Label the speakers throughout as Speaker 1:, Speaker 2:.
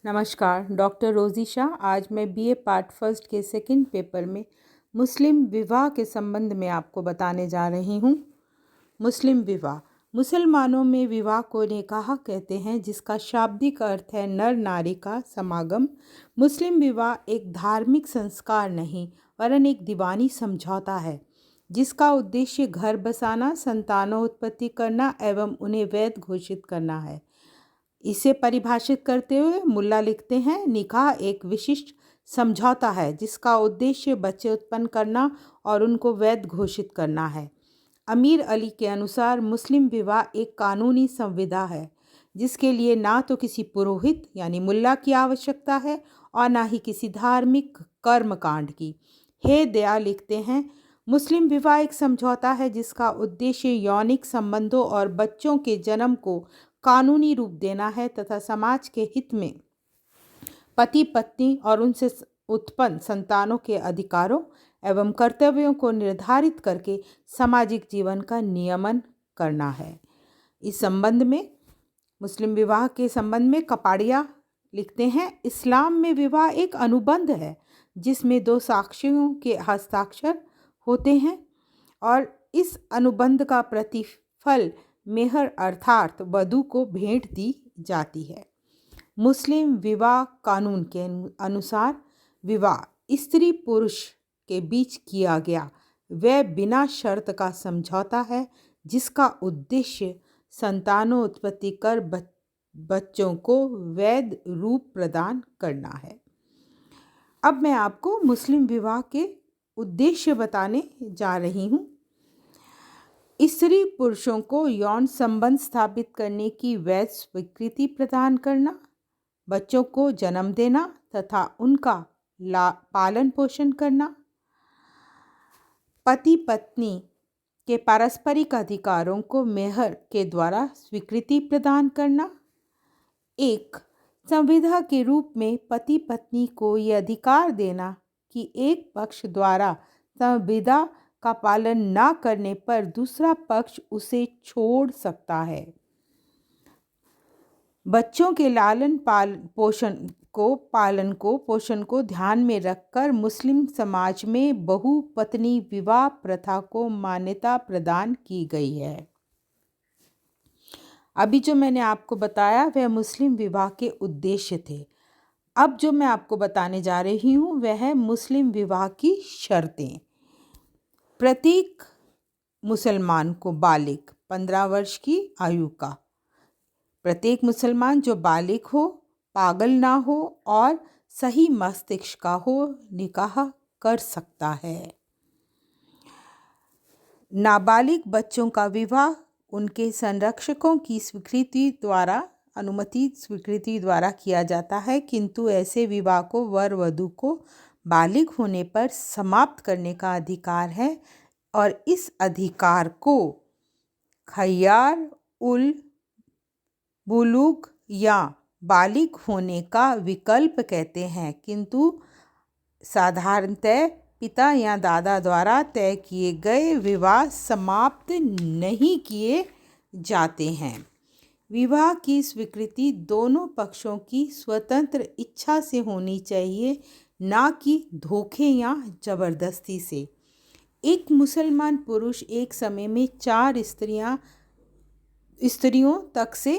Speaker 1: नमस्कार, डॉक्टर रोज़ी शाह। आज मैं बीए पार्ट फर्स्ट के सेकंड पेपर में मुस्लिम विवाह के संबंध में आपको बताने जा रही हूँ। मुस्लिम विवाह मुसलमानों में विवाह को निकाह कहते हैं, जिसका शाब्दिक अर्थ है नर नारी का समागम। मुस्लिम विवाह एक धार्मिक संस्कार नहीं वरन एक दीवानी समझौता है, जिसका उद्देश्य घर बसाना, संतानोत्पत्ति करना एवं उन्हें वैध घोषित करना है। इसे परिभाषित करते हुए मुल्ला लिखते हैं, निकाह एक विशिष्ट समझौता है जिसका उद्देश्य बच्चे उत्पन्न करना और उनको वैध घोषित करना है। अमीर अली के अनुसार मुस्लिम विवाह एक कानूनी संविदा है, जिसके लिए ना तो किसी पुरोहित यानी मुल्ला की आवश्यकता है और ना ही किसी धार्मिक कर्मकांड की। हे दया लिखते हैं, मुस्लिम विवाह एक समझौता है जिसका उद्देश्य यौनिक संबंधों और बच्चों के जन्म को कानूनी रूप देना है तथा समाज के हित में पति पत्नी और उनसे उत्पन्न संतानों के अधिकारों एवं कर्तव्यों को निर्धारित करके सामाजिक जीवन का नियमन करना है। इस संबंध में मुस्लिम विवाह के संबंध में कपाड़िया लिखते हैं, इस्लाम में विवाह एक अनुबंध है जिसमें दो साक्षियों के हस्ताक्षर होते हैं और इस अनुबंध का प्रतिफल मेहर अर्थात वधू को भेंट दी जाती है। मुस्लिम विवाह कानून के अनुसार विवाह स्त्री पुरुष के बीच किया गया वह बिना शर्त का समझौता है, जिसका उद्देश्य संतानोत्पत्ति कर बच्चों को वैध रूप प्रदान करना है। अब मैं आपको मुस्लिम विवाह के उद्देश्य बताने जा रही हूँ। स्त्री पुरुषों को यौन संबंध स्थापित करने की वैध स्वीकृति प्रदान करना, बच्चों को जन्म देना तथा उनका पालन पोषण करना, पति पत्नी के पारस्परिक अधिकारों को मेहर के द्वारा स्वीकृति प्रदान करना, एक संविदा के रूप में पति पत्नी को यह अधिकार देना कि एक पक्ष द्वारा संविदा का पालन न करने पर दूसरा पक्ष उसे छोड़ सकता है। बच्चों के लालन पोषण को ध्यान में रखकर मुस्लिम समाज में बहुपत्नी विवाह प्रथा को मान्यता प्रदान की गई है। अभी जो मैंने आपको बताया वह मुस्लिम विवाह के उद्देश्य थे। अब जो मैं आपको बताने जा रही हूँ वह है मुस्लिम विवाह की शर्तें। प्रत्येक मुसलमान को बालिग 15 वर्ष की आयु का, प्रत्येक मुसलमान जो बालिग हो, पागल ना हो और सही मस्तिष्क का हो, निकाह कर सकता है। नाबालिग बच्चों का विवाह उनके संरक्षकों की अनुमति स्वीकृति द्वारा किया जाता है, किंतु ऐसे विवाह को वर वधू को बालिग होने पर समाप्त करने का अधिकार है और इस अधिकार को खैयार उल बुलूग या बालिग होने का विकल्प कहते हैं, किंतु साधारणतः पिता या दादा द्वारा तय किए गए विवाह समाप्त नहीं किए जाते हैं। विवाह की स्वीकृति दोनों पक्षों की स्वतंत्र इच्छा से होनी चाहिए, ना कि धोखे या जबरदस्ती से। एक मुसलमान पुरुष एक समय में 4 स्त्रियों तक से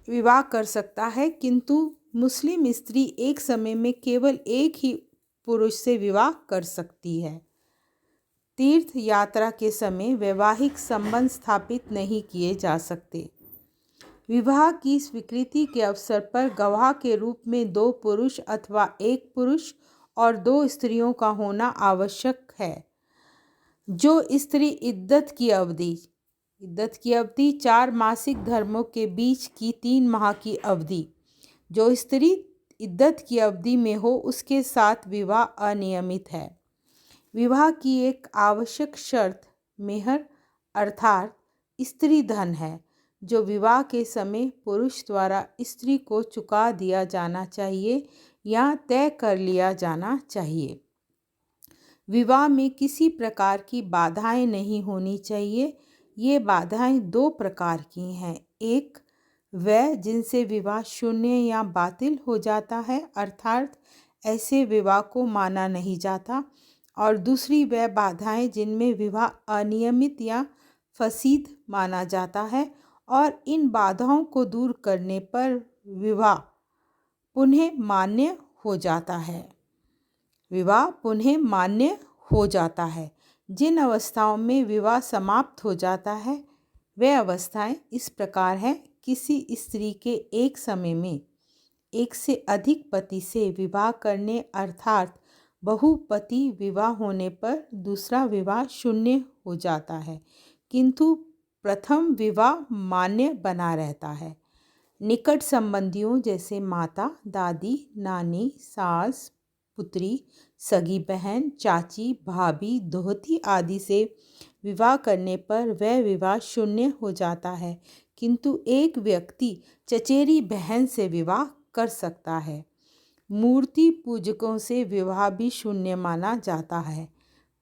Speaker 1: विवाह कर सकता है, किंतु मुस्लिम स्त्री एक समय में केवल एक ही पुरुष से विवाह कर सकती है। तीर्थ यात्रा के समय वैवाहिक संबंध स्थापित नहीं किए जा सकते। विवाह की स्वीकृति के अवसर पर गवाह के रूप में 2 पुरुष अथवा 1 पुरुष और 2 स्त्रियों का होना आवश्यक है। जो स्त्री इद्दत की अवधि 4 मासिक धर्मों के बीच की 3 माह की अवधि, जो स्त्री इद्दत की अवधि में हो उसके साथ विवाह अनियमित है। विवाह की एक आवश्यक शर्त मेहर अर्थात स्त्री धन है, जो विवाह के समय पुरुष द्वारा स्त्री को चुका दिया जाना चाहिए या तय कर लिया जाना चाहिए। विवाह में किसी प्रकार की बाधाएं नहीं होनी चाहिए। ये बाधाएं 2 प्रकार की हैं। एक, वह जिनसे विवाह शून्य या बातिल हो जाता है अर्थात ऐसे विवाह को माना नहीं जाता, और दूसरी वह बाधाएं जिनमें विवाह अनियमित या फसीद माना जाता है और इन बाधाओं को दूर करने पर विवाह पुनः मान्य हो जाता है। विवाह पुनः मान्य हो जाता है। जिन अवस्थाओं में विवाह समाप्त हो जाता है वह अवस्थाएं इस प्रकार हैं। किसी स्त्री के एक समय में एक से अधिक पति से विवाह करने अर्थात बहुपति विवाह होने पर दूसरा विवाह शून्य हो जाता है, किंतु प्रथम विवाह मान्य बना रहता है। निकट संबंधियों जैसे माता, दादी, नानी, सास, पुत्री, सगी बहन, चाची, भाभी, दोहती आदि से विवाह करने पर वह विवाह शून्य हो जाता है, किंतु एक व्यक्ति चचेरी बहन से विवाह कर सकता है। मूर्ति पूजकों से विवाह भी शून्य माना जाता है।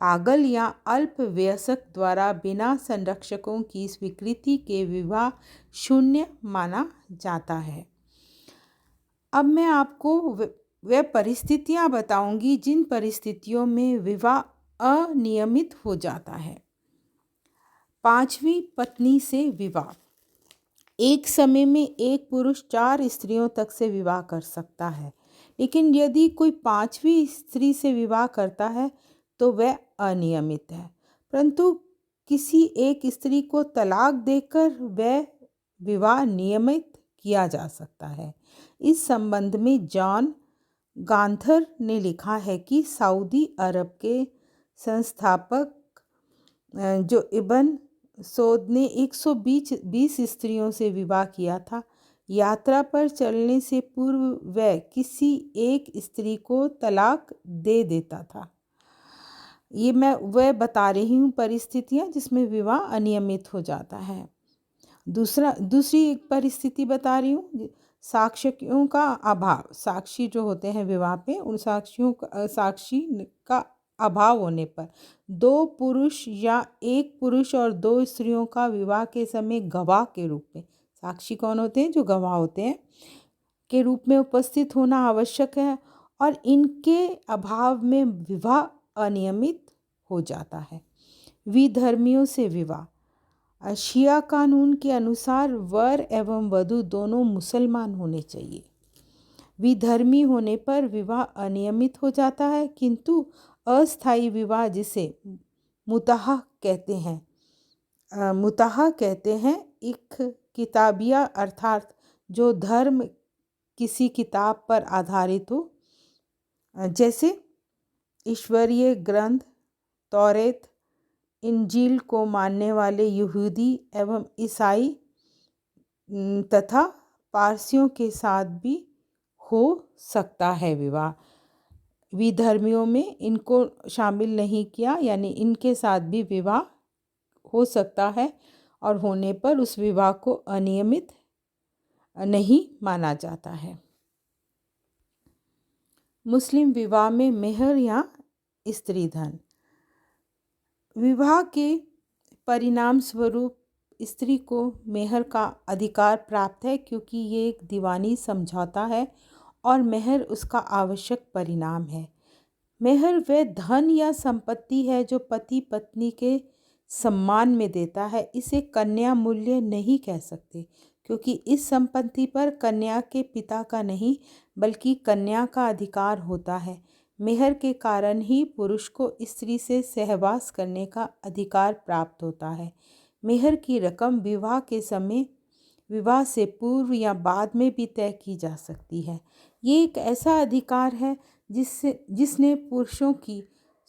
Speaker 1: पागल या अल्प वयस्क द्वारा बिना संरक्षकों की स्वीकृति के विवाह शून्य माना जाता है। अब मैं आपको वह परिस्थितियां बताऊंगी जिन परिस्थितियों में विवाह अनियमित हो जाता है। पांचवी पत्नी से विवाह। एक समय में एक पुरुष 4 स्त्रियों तक से विवाह कर सकता है, लेकिन यदि कोई 5वीं स्त्री से विवाह करता है तो वह अनियमित है। परंतु किसी एक स्त्री को तलाक देकर वह विवाह नियमित किया जा सकता है। इस संबंध में जॉन गांथर ने लिखा है कि सऊदी अरब के संस्थापक जो इब्न सौद ने 120 स्त्रियों से विवाह किया था। यात्रा पर चलने से पूर्व वह किसी एक स्त्री को तलाक दे देता था। ये मैं वह बता रही हूँ परिस्थितियाँ जिसमें विवाह अनियमित हो जाता है। दूसरी एक परिस्थिति बता रही हूँ, साक्ष्यों का अभाव। साक्षी जो होते हैं विवाह पे, उन साक्षी का अभाव होने पर 2 पुरुष या एक पुरुष और 2 स्त्रियों का विवाह के समय गवाह के रूप में, साक्षी कौन होते हैं? जो गवाह होते हैं, के रूप में उपस्थित होना आवश्यक है, और इनके अभाव में विवाह अनियमित हो जाता है। विधर्मियों से विवाह। शिया कानून के अनुसार वर एवं वधू दोनों मुसलमान होने चाहिए। विधर्मी होने पर विवाह अनियमित हो जाता है, किंतु अस्थायी विवाह जिसे मुताह कहते हैं, एक किताबिया अर्थात जो धर्म किसी किताब पर आधारित हो, जैसे ईश्वरीय ग्रंथ तौरेत, इंजील को मानने वाले यहूदी एवं ईसाई तथा पारसियों के साथ भी हो सकता है विवाह। विधर्मियों में इनको शामिल नहीं किया, यानी इनके साथ भी विवाह हो सकता है, और होने पर उस विवाह को अनियमित नहीं माना जाता है। मुस्लिम विवाह में मेहर या स्त्री धन। विवाह के परिणाम स्वरूप स्त्री को मेहर का अधिकार प्राप्त है, क्योंकि ये एक दीवानी समझौता है और मेहर उसका आवश्यक परिणाम है। मेहर वह धन या संपत्ति है जो पति पत्नी के सम्मान में देता है। इसे कन्या मूल्य नहीं कह सकते, क्योंकि इस संपत्ति पर कन्या के पिता का नहीं बल्कि कन्या का अधिकार होता है। मेहर के कारण ही पुरुष को स्त्री से सहवास करने का अधिकार प्राप्त होता है। मेहर की रकम विवाह के समय, विवाह से पूर्व या बाद में भी तय की जा सकती है। ये एक ऐसा अधिकार है जिसने पुरुषों की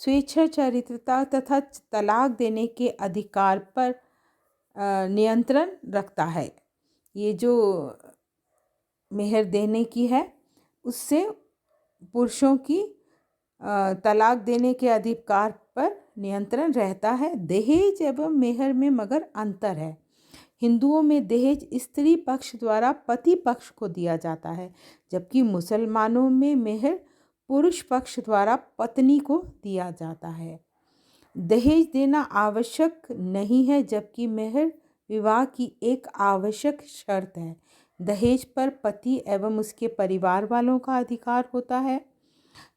Speaker 1: स्वेच्छाचारिता तथा तलाक देने के अधिकार पर नियंत्रण रखता है। ये जो मेहर देने की है, उससे पुरुषों की तलाक देने के अधिकार पर नियंत्रण रहता है। दहेज एवं मेहर में मगर अंतर है। हिंदुओं में दहेज स्त्री पक्ष द्वारा पति पक्ष को दिया जाता है, जबकि मुसलमानों में मेहर पुरुष पक्ष द्वारा पत्नी को दिया जाता है। दहेज देना आवश्यक नहीं है, जबकि मेहर विवाह की एक आवश्यक शर्त है। दहेज पर पति एवं उसके परिवार वालों का अधिकार होता है,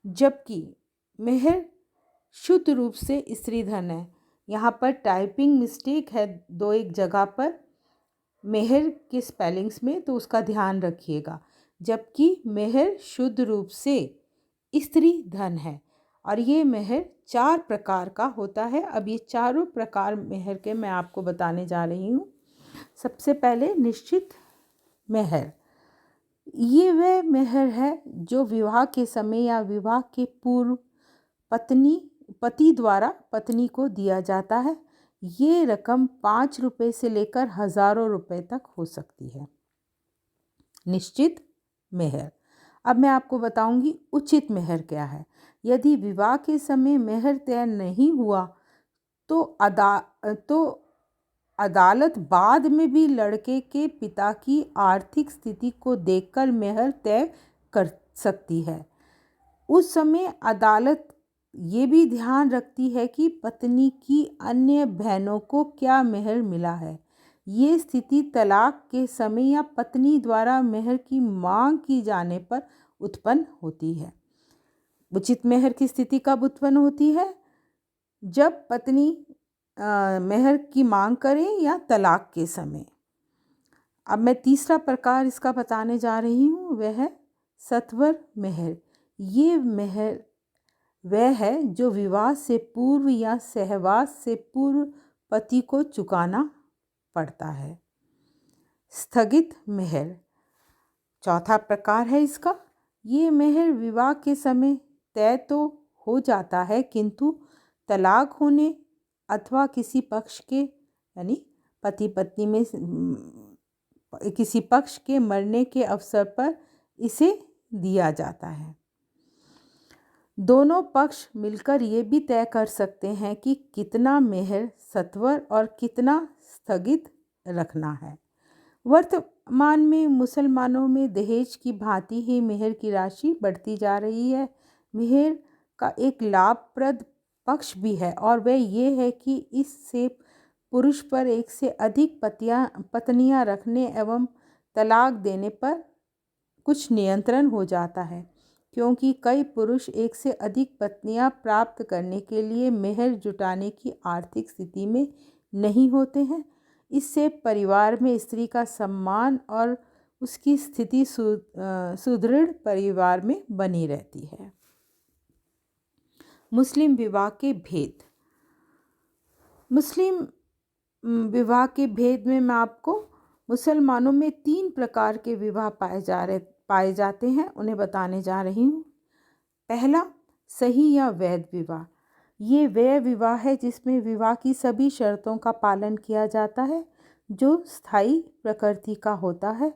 Speaker 1: जबकि मेहर शुद्ध रूप से स्त्री धन है। यहाँ पर टाइपिंग मिस्टेक है दो एक जगह पर मेहर के स्पेलिंग्स में, तो उसका ध्यान रखिएगा। जबकि मेहर शुद्ध रूप से स्त्री धन है और ये मेहर 4 प्रकार का होता है। अब ये चारों प्रकार मेहर के मैं आपको बताने जा रही हूँ। सबसे पहले निश्चित मेहर। ये वह मेहर है जो विवाह के समय या विवाह के पूर्व पति द्वारा पत्नी को दिया जाता है। ये रकम 5 रुपये से लेकर हज़ारों रुपए तक हो सकती है। निश्चित मेहर। अब मैं आपको बताऊंगी उचित मेहर क्या है। यदि विवाह के समय मेहर तय नहीं हुआ तो अदालत बाद में भी लड़के के पिता की आर्थिक स्थिति को देखकर मेहर तय कर सकती है। उस समय अदालत ये भी ध्यान रखती है कि पत्नी की अन्य बहनों को क्या मेहर मिला है। ये स्थिति तलाक के समय या पत्नी द्वारा मेहर की मांग की जाने पर उत्पन्न होती है। उचित मेहर की स्थिति कब उत्पन्न होती है? जब पत्नी मेहर की मांग करे या तलाक के समय। अब मैं तीसरा प्रकार इसका बताने जा रही हूँ, वह है सत्वर मेहर। ये मेहर वह है जो विवाह से पूर्व या सहवास से पूर्व पति को चुकाना पड़ता है। स्थगित मेहर चौथा प्रकार है इसका। ये मेहर विवाह के समय तय तो हो जाता है, किंतु तलाक होने अथवा किसी पक्ष के यानी पति पत्नी में किसी पक्ष के मरने के अवसर पर इसे दिया जाता है। दोनों पक्ष मिलकर ये भी तय कर सकते हैं कि कितना मेहर सत्वर और कितना स्थगित रखना है। वर्तमान में मुसलमानों में दहेज की भांति ही मेहर की राशि बढ़ती जा रही है। मेहर का एक लाभप्रद पक्ष भी है और वह ये है कि इससे पुरुष पर एक से अधिक पत्नियां रखने एवं तलाक देने पर कुछ नियंत्रण हो जाता है, क्योंकि कई पुरुष एक से अधिक पत्नियां प्राप्त करने के लिए मेहर जुटाने की आर्थिक स्थिति में नहीं होते हैं। इससे परिवार में स्त्री का सम्मान और उसकी स्थिति सुदृढ़ परिवार में बनी रहती है। मुस्लिम विवाह के भेद। मुस्लिम विवाह के भेद में मैं आपको मुसलमानों में 3 प्रकार के विवाह पाए जाते हैं, उन्हें बताने जा रही हूँ। पहला, सही या वैध विवाह। ये वह विवाह है जिसमें विवाह की सभी शर्तों का पालन किया जाता है, जो स्थायी प्रकृति का होता है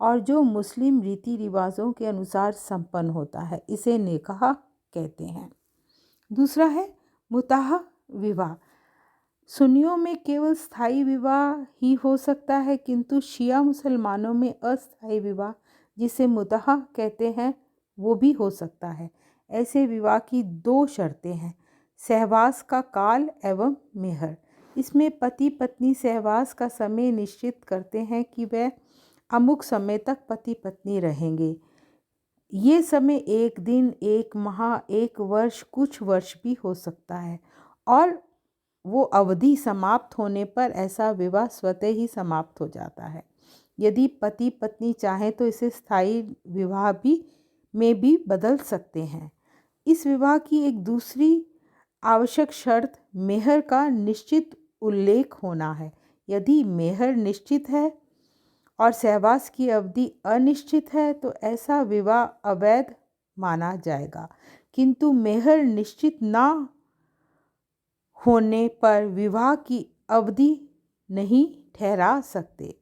Speaker 1: और जो मुस्लिम रीति रिवाजों के अनुसार संपन्न होता है। इसे निकाह कहते हैं। दूसरा है मुताह विवाह। सुन्नियों में केवल स्थायी विवाह ही हो सकता है, किंतु शिया मुसलमानों में अस्थायी विवाह, जिसे मुताह कहते हैं, वो भी हो सकता है। ऐसे विवाह की 2 शर्तें हैं, सहवास का काल एवं मेहर। इसमें पति पत्नी सहवास का समय निश्चित करते हैं कि वह अमुक समय तक पति पत्नी रहेंगे। ये समय 1 दिन, 1 माह, 1 वर्ष, कुछ वर्ष भी हो सकता है और वो अवधि समाप्त होने पर ऐसा विवाह स्वतः ही समाप्त हो जाता है। यदि पति पत्नी चाहें तो इसे स्थायी विवाह में भी बदल सकते हैं। इस विवाह की एक दूसरी आवश्यक शर्त मेहर का निश्चित उल्लेख होना है। यदि मेहर निश्चित है और सहवास की अवधि अनिश्चित है तो ऐसा विवाह अवैध माना जाएगा, किंतु मेहर निश्चित ना होने पर विवाह की अवधि नहीं ठहरा सकते।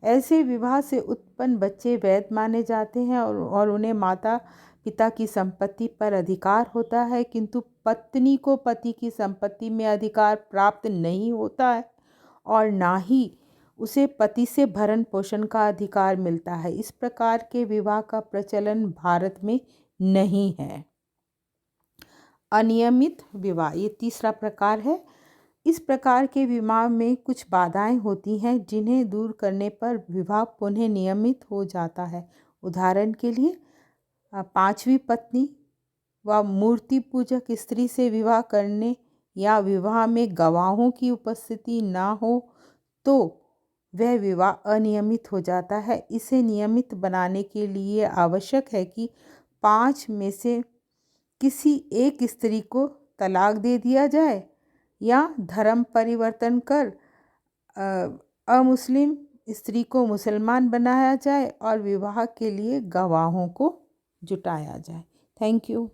Speaker 1: ऐसे विवाह से उत्पन्न बच्चे वैध माने जाते हैं और उन्हें माता पिता की संपत्ति पर अधिकार होता है, किंतु पत्नी को पति की संपत्ति में अधिकार प्राप्त नहीं होता है और ना ही उसे पति से भरण पोषण का अधिकार मिलता है। इस प्रकार के विवाह का प्रचलन भारत में नहीं है। अनियमित विवाह, ये तीसरा प्रकार है। इस प्रकार के विवाह में कुछ बाधाएं होती हैं जिन्हें दूर करने पर विवाह पुनः नियमित हो जाता है। उदाहरण के लिए पांचवी पत्नी व मूर्ति पूजक स्त्री से विवाह करने या विवाह में गवाहों की उपस्थिति ना हो तो वह विवाह अनियमित हो जाता है। इसे नियमित बनाने के लिए आवश्यक है कि 5 में से किसी एक स्त्री को तलाक दे दिया जाए या धर्म परिवर्तन कर अमुस्लिम स्त्री को मुसलमान बनाया जाए और विवाह के लिए गवाहों को जुटाया जाए। Thank you.